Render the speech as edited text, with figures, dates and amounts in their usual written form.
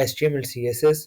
HTML CSS